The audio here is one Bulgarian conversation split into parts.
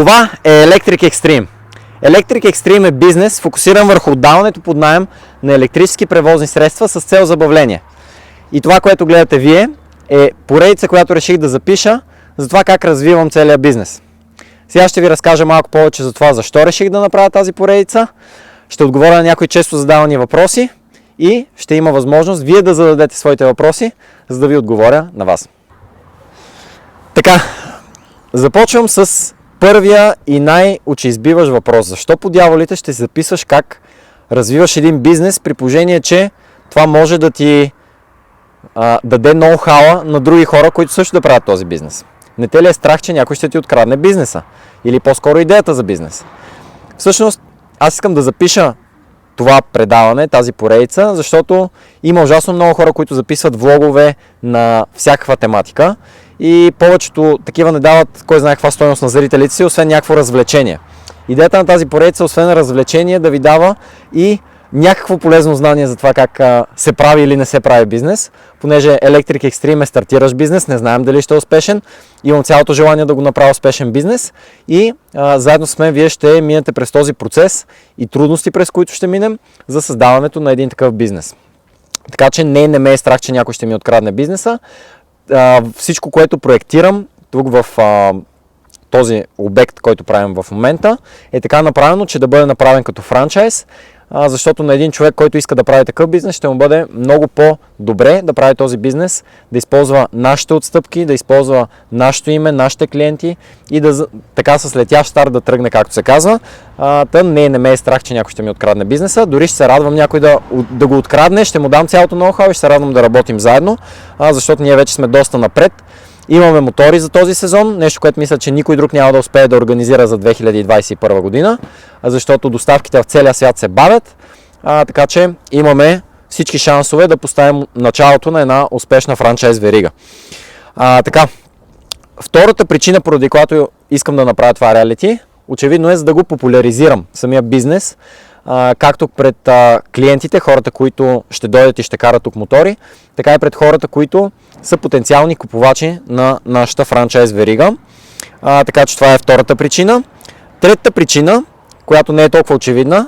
Това е Electric Extreme. Electric Extreme е бизнес, фокусиран върху отдаването под наем на електрически превозни средства с цел забавление. И това, което гледате вие, е поредица, която реших да запиша за това как развивам целият бизнес. Сега ще ви разкажа малко повече за това, защо реших да направя тази поредица. Ще отговоря на някои често задавани въпроси и ще има възможност вие да зададете своите въпроси, за да ви отговоря на вас. Така, започвам с първия и най-очеизбиващ въпрос. Защо по дяволите ще си записваш как развиваш един бизнес, при положение, че това може да ти даде ноу-хауа на други хора, които също да правят този бизнес? Не те ли е страх, че някой ще ти открадне бизнеса? Или по-скоро идеята за бизнес? Всъщност, аз искам да запиша това предаване, тази поредица, защото има ужасно много хора, които записват влогове на всякаква тематика и повечето такива не дават кой знае каква стойност на зрителите си, освен някакво развлечение. Идеята на тази поредица, освен развлечение, да ви дава и някакво полезно знание за това как се прави или не се прави бизнес, понеже Electric Extreme е стартиращ бизнес, не знаем дали ще е успешен, имам цялото желание да го направя успешен бизнес и заедно с мен вие ще минете през този процес и трудности, през които ще минем за създаването на един такъв бизнес. Така че не ме е страх, че някой ще ми открадне бизнеса. Всичко, което проектирам тук в този обект, който правим в момента, е така направено, че да бъде направен като франчайз, защото на един човек, който иска да прави такъв бизнес, ще му бъде много по-добре да прави този бизнес, да използва нашите отстъпки, да използва нашето име, нашите клиенти и така с летящ старт да тръгне, както се казва. Не ме е страх, че някой ще ми открадне бизнеса. Дори ще се радвам някой да го открадне, ще му дам цялото ноу-хау и ще се радвам да работим заедно, защото ние вече сме доста напред. Имаме мотори за този сезон, нещо, което мисля, че никой друг няма да успее да организира за 2021 година, защото доставките в целия свят се бавят, така че имаме всички шансове да поставим началото на една успешна франчайз верига. Така, втората причина, поради която искам да направя това реалити, очевидно е за да го популяризирам самия бизнес, както пред клиентите, хората, които ще дойдат и ще карат тук мотори, така и пред хората, които са потенциални купувачи на нашата франчайз верига. Така че това е втората причина. Третата причина, която не е толкова очевидна,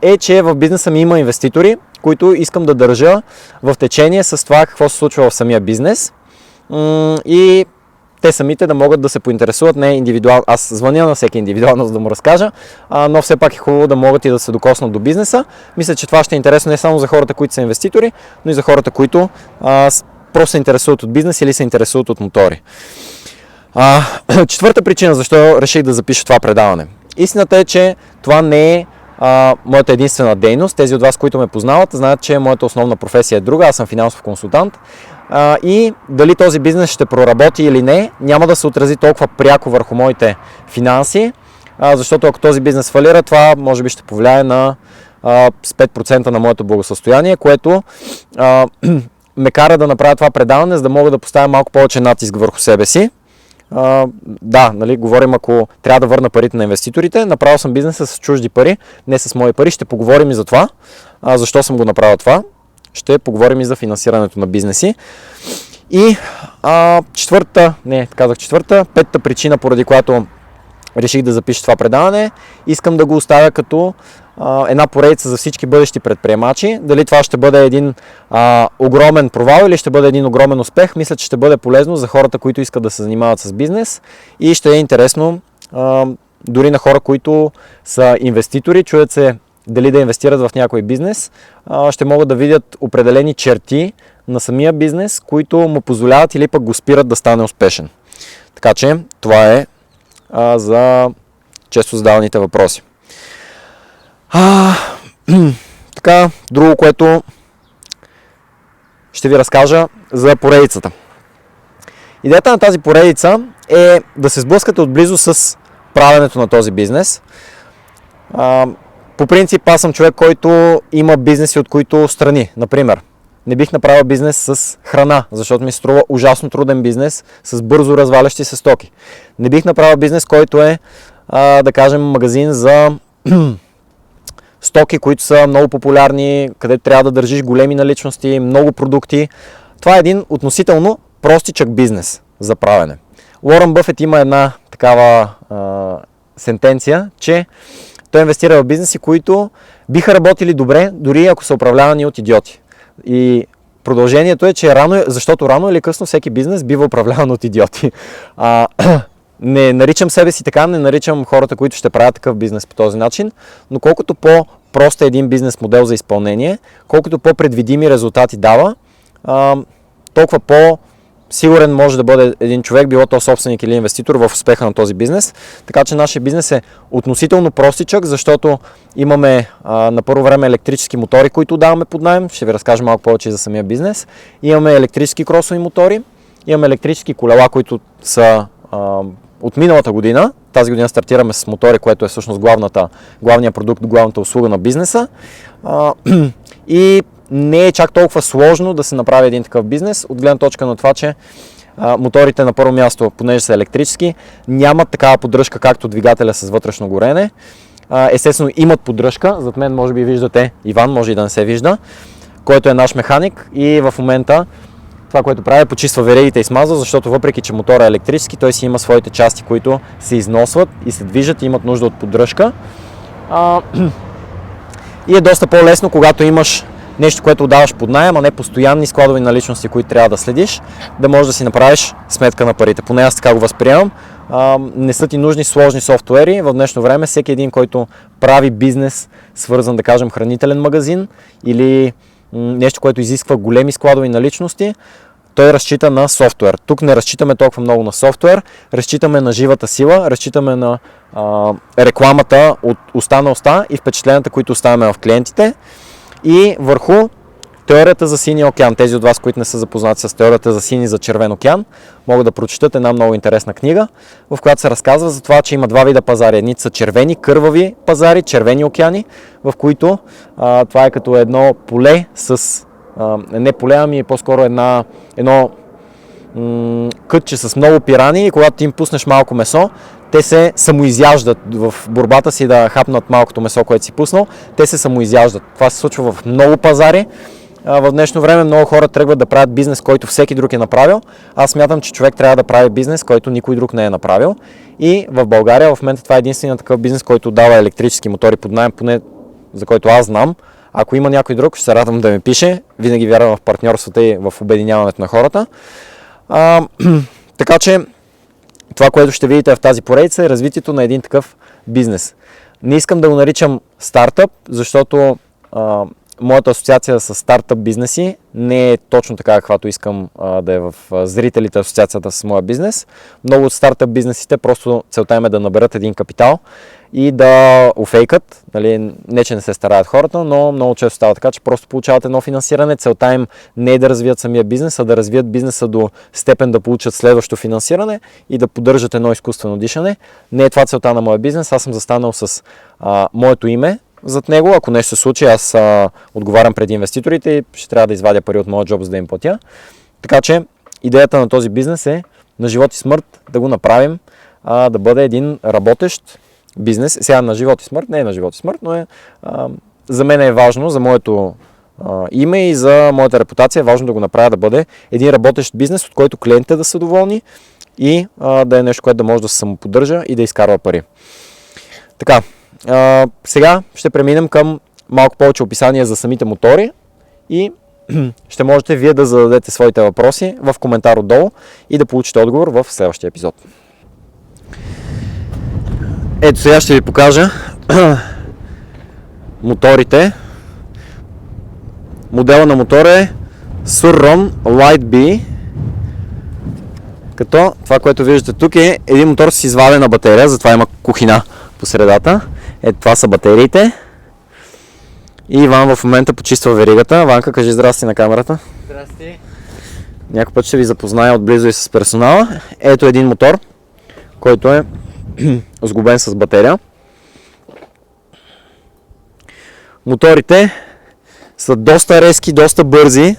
е, че в бизнеса ми има инвеститори, които искам да държа в течение с това какво се случва в самия бизнес и те самите да могат да се поинтересуват, не индивидуално. Аз звъня на всеки индивидуално, за да му разкажа, но все пак е хубаво да могат и да се докоснат до бизнеса. Мисля, че това ще е интересно не само за хората, които са инвеститори, но и за хората, които просто се интересуват от бизнес или се интересуват от мотори. Четвърта причина, защо реших да запиша това предаване. Истината е, че това не е моята единствена дейност. Тези от вас, които ме познават, знаят, че моята основна професия е друга. Аз съм финансов консултант. И дали този бизнес ще проработи или не, няма да се отрази толкова пряко върху моите финанси, защото ако този бизнес фалира, това може би ще повлияе с 5% на моето благосъстояние, което ме кара да направя това предаване, за да мога да поставя малко повече натиск върху себе си. Говорим, ако трябва да върна парите на инвеститорите, направил съм бизнеса с чужди пари, не с мои пари, ще поговорим и за това, защо съм го направил това. Ще поговорим и за финансирането на бизнеси. И петата причина, поради която реших да запиша това предаване, искам да го оставя като една поредица за всички бъдещи предприемачи. Дали това ще бъде един огромен провал или ще бъде един огромен успех, мисля, че ще бъде полезно за хората, които искат да се занимават с бизнес и ще е интересно дори на хора, които са инвеститори, чуят се дали да инвестират в някой бизнес, ще могат да видят определени черти на самия бизнес, които му позволяват или пък го спират да стане успешен. Така че това е за често задаваните въпроси. Така, друго, което ще ви разкажа за поредицата. Идеята на тази поредица е да се сблъскате отблизо с правенето на този бизнес. По принцип, аз съм човек, който има бизнеси, от които страни. Например, не бих направил бизнес с храна, защото ми се струва ужасно труден бизнес с бързо развалящи се стоки. Не бих направил бизнес, който е, да кажем, магазин за стоки, които са много популярни, където трябва да държиш големи наличности, много продукти. Това е един относително простичък бизнес за правене. Уорън Бъфет има една такава сентенция, че той инвестира в бизнеси, които биха работили добре, дори ако са управлявани от идиоти. И продължението е, че защото рано или късно всеки бизнес бива управляван от идиоти. Не наричам себе си така, не наричам хората, които ще правят такъв бизнес по този начин, но колкото по-прост е един бизнес модел за изпълнение, колкото по-предвидими резултати дава, толкова по-сигурен може да бъде един човек, било то собственик или инвеститор, в успеха на този бизнес. Така че нашия бизнес е относително простичък, защото имаме на първо време електрически мотори, които даваме под наем. Ще ви разкажа малко повече за самия бизнес. Имаме електрически кросови мотори, имаме електрически колела, които са от миналата година. Тази година стартираме с мотори, което е всъщност главният продукт, главната услуга на бизнеса. И не е чак толкова сложно да се направи един такъв бизнес, от гледна точка на това, че моторите на първо място, понеже са електрически, нямат такава поддръжка, както двигателя с вътрешно горене. Естествено имат поддръжка, зад мен може би виждате Иван, може и да не се вижда, който е наш механик и в момента това, което прави, почиства веригите и смазва, защото въпреки, че мотора е електрически, той си има своите части, които се износват и се движат и имат нужда от поддръжка. И е доста по-лесно, когато имаш нещо, което отдаваш под наем, а не постоянни складови наличности, които трябва да следиш, да можеш да си направиш сметка на парите. Поне аз така го възприемам. Не са ти нужни сложни софтуери. В днешно време всеки един, който прави бизнес, свързан, да кажем, хранителен магазин или нещо, което изисква големи складови наличности, той разчита на софтуер. Тук не разчитаме толкова много на софтуер, разчитаме на живата сила, разчитаме на рекламата от уста на уста и впечатленията, които оставяме в клиентите, и върху теорията за синия океан. Тези от вас, които не са запознати с теорията за син и за червен океан, могат да прочетат една много интересна книга, в която се разказва за това, че има два вида пазари. Едни са червени, кървави пазари, червени океани, в които това е като едно поле с... не поле, ами по-скоро едно кътче с много пирани, и когато ти им пуснеш малко месо, те се самоизяждат в борбата си да хапнат малкото месо, което си пуснал. Те се самоизяждат. Това се случва в много пазари. В днешно време много хора тръгват да правят бизнес, който всеки друг е направил. Аз смятам, че човек трябва да прави бизнес, който никой друг не е направил. И в България в момента това е единственият такъв бизнес, който дава електрически мотори под наем, поне за който аз знам. Ако има някой друг, ще се радвам да ми пише. Винаги вярвам в партньорствата и в обединяването на хората. Така че това, което ще видите в тази поредица, е развитието на един такъв бизнес. Не искам да го наричам стартъп, защото моята асоциация с стартъп бизнеси не е точно така, каквато искам да е в зрителите асоциацията с моя бизнес. Много от стартъп бизнесите просто целта им е да наберат един капитал и да офейкат. Нали, не, че не се стараят хората, но много често става така, че просто получават едно финансиране. Целта им не е да развият самия бизнес, а да развият бизнеса до степен да получат следващо финансиране и да поддържат едно изкуствено дишане. Не е това целта на моя бизнес. Аз съм застанал с моето име зад него. Ако нещо се случи, аз отговарям пред инвеститорите и ще трябва да извадя пари от моя джоб, за да им платя. Така че идеята на този бизнес е на живот и смърт да го направим да бъде един работещ бизнес. Сега на живот и смърт, не е на живот и смърт, но за мен е важно, за моето име и за моята репутация е важно да го направя да бъде един работещ бизнес, от който клиентите да са доволни и да е нещо, което да може да се самоподдържа и да изкарва пари. Така, сега ще преминем към малко повече описание за самите мотори и ще можете вие да зададете своите въпроси в коментар отдолу и да получите отговор в следващия епизод. Ето сега ще ви покажа моторите. Модела на мотора е Surron Light B, като това, което виждате тук, е един мотор с извадена батерия, затова има кухина по средата. Ето това са батериите. И Иван в момента почиства веригата. Ванка, кажи здрасти на камерата. Здрасти. Някой път ще ви запозная отблизо и с персонала. Ето един мотор, който е сглобен с батерия. Моторите са доста резки, доста бързи.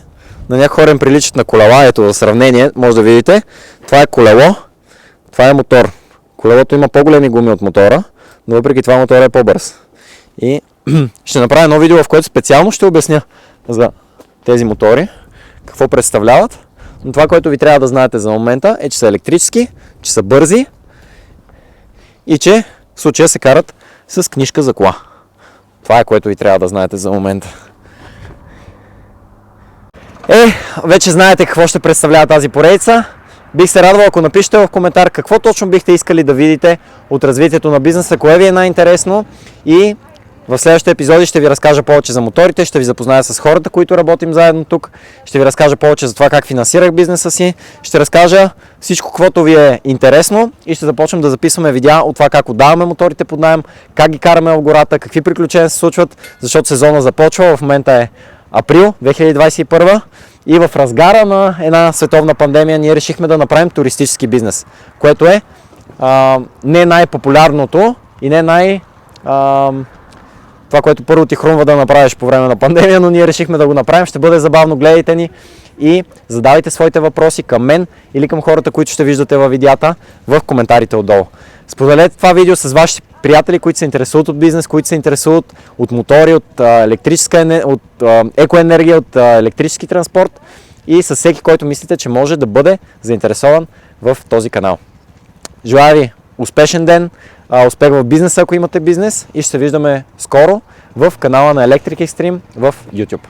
На някои хора им приличат на колела. Ето за сравнение, може да видите. Това е колело, това е мотор. Колелото има по-големи гуми от мотора, но въпреки това мотора е по-бърз. И ще направя едно видео, в което специално ще обясня за тези мотори, какво представляват, Но това, което ви трябва да знаете за момента е, че са електрически, че са бързи и че в случая се карат с книжка за кола. Това е, което ви трябва да знаете за момента. Вече знаете какво ще представлява тази поредица. Бих се радвал, ако напишете в коментар какво точно бихте искали да видите от развитието на бизнеса, кое ви е най-интересно, и в следващите епизоди ще ви разкажа повече за моторите, ще ви запозная с хората, които работим заедно тук, ще ви разкажа повече за това как финансирах бизнеса си, ще разкажа всичко, каквото ви е интересно, и ще започнем да записваме видеа от това как отдаваме моторите под наем, как ги караме в гората, какви приключения се случват, защото сезона започва, в момента е април 2021 и в разгара на една световна пандемия ние решихме да направим туристически бизнес, което е не най-популярното и не това, което първо ти хрумва да направиш по време на пандемия, но ние решихме да го направим. Ще бъде забавно, гледайте ни и задавайте своите въпроси към мен или към хората, които ще виждате във видеята, в коментарите отдолу. Споделете това видео с вашите приятели, които се интересуват от бизнес, които се интересуват от мотори, от екоенергия, от електрически транспорт, и с всеки, който мислите, че може да бъде заинтересован в този канал. Желая ви успешен ден, успех в бизнеса, ако имате бизнес, и ще се виждаме скоро в канала на Electric Extreme в YouTube.